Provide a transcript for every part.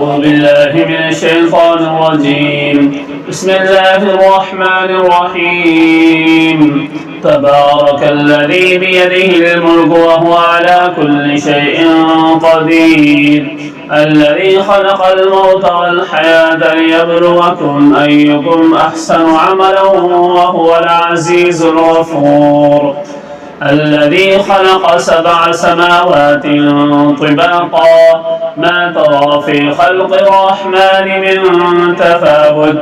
أعوذ بالله من الشيطان الرجيم. بسم الله الرحمن الرحيم. تبارك الذي بيده الملك وهو على كل شيء قدير، الذي خلق الموت والحياة ليبلوكم أيكم أحسن عملا وهو العزيز الغفور، الذي خلق 7 سماوات طباقا ما ترى في خلق الرحمن من تفاوت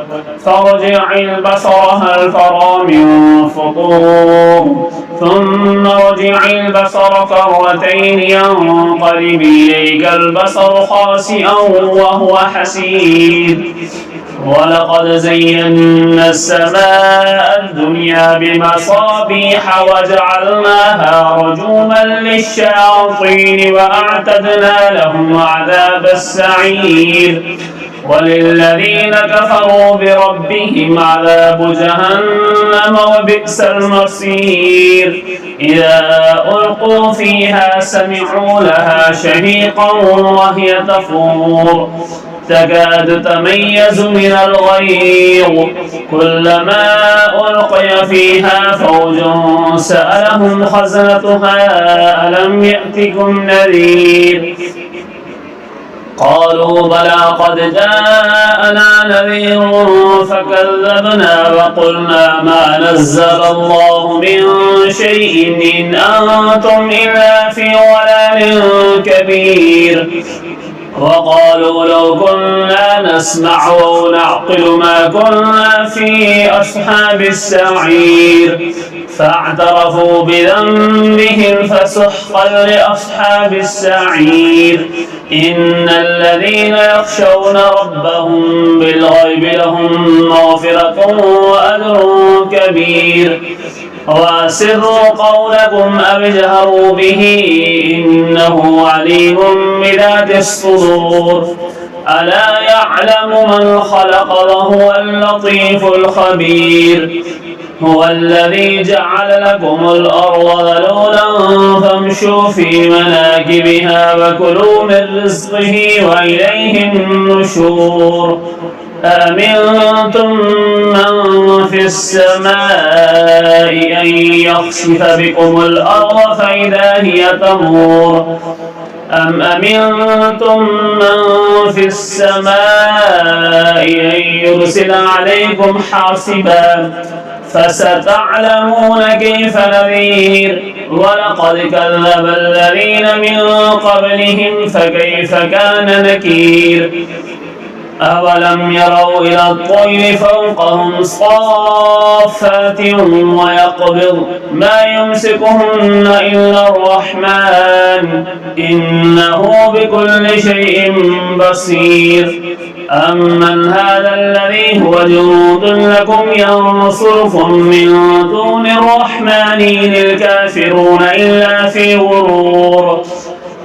فارجع البصر هل ترى من فطور ثم ارجع البصر كرتين ينقلب إليك البصر خاسئا وهو حسير، ولقد زينا السماء الدنيا بمصابيح وجعلناها رجوما للشياطين وأعتدنا لهم عذاب السعير، وللذين كفروا بربهم عذاب جهنم وبئس المصير، إذا ألقوا فيها سمعوا لها شهيقا وهي تفور تكاد تميز من الغيظ كلما ألقي فيها فوج سألهم خزنتها ألم يأتكم نذير قالوا بلى قد جاءنا نذير فكذبنا وقلنا ما نزل الله من شيء إن أنتم إلا في ضلال كبير، وقالوا لو كنا نسمع أو نعقل ما كنا في أصحاب السعير، فاعترفوا بذنبهم فسحقا لأصحاب السعير، إن الذين يخشون ربهم بالغيب لهم مغفرة وأجر كبير، وأسروا قولكم أو اجهروا به إنه عليم بذات الصدور، ألا يعلم من خلق وهو اللطيف الخبير، هو الذي جعل لكم الأرض ذلولا فامشوا في مناكبها وكلوا من رزقه وإليه النشور، أأمنتم من في السماء أن يخسف بكم الأرض فإذا هي تمور، أم أمنتم من في السماء أن يرسل عليكم حاصبا فستعلمون كيف نذير، ولقد كذب الذين من قبلهم فكيف كان نكير، أولم يروا إلى الطير فوقهم صافات ويقبض ما يمسكهن إلا الرحمن إنه بكل شيء بصير، أمن هذا الذي هو جند لكم ينصركم من دون الرحمن إن الكافرون إلا في غرور،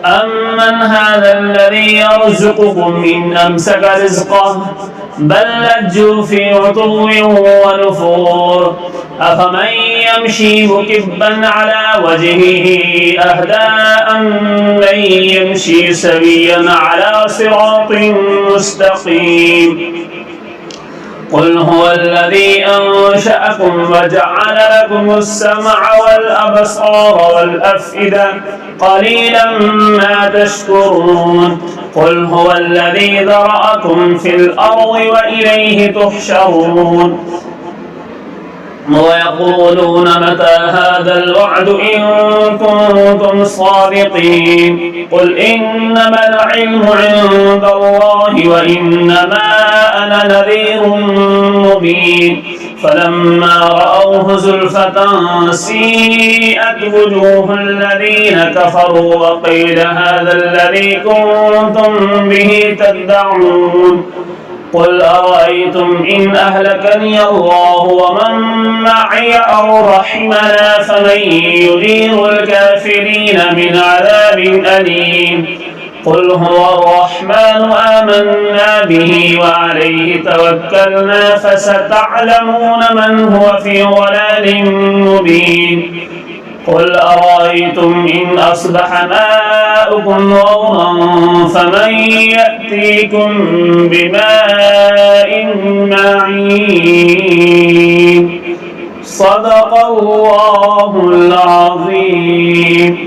أمن هذا الذي يرزقكم إن أمسك رزقه بل لجوا في عتو ونفور، أفمن يمشي مكبا على وجهه أهدى أمن يمشي سويا على صراط مستقيم، قل هو الذي أنشأكم وجعل لكم السمع والأبصار والأفئدة قليلا ما تشكرون، قل هو الذي ذرأكم في الأرض وإليه تحشرون، ويقولون متى هذا الوعد إن كنتم صادقين، قل إنما العلم عند الله وإنما أنا نذير مبين، فلما رأوه زلفة سيئت وجوه الذين كفروا وقيل هذا الذي كنتم به تدعون، قل أرأيتم إن أهلكني الله ومن معي أو رحمنا فمن يجير الكافرين من عذاب أليم، قل هو الرحمن آمنا به وعليه توكلنا فستعلمون من هو في ضلال مبين، قل أرأيتم إن أصبح ماؤكم غورا فمن يأتيكم بماء معين. صدق الله العظيم.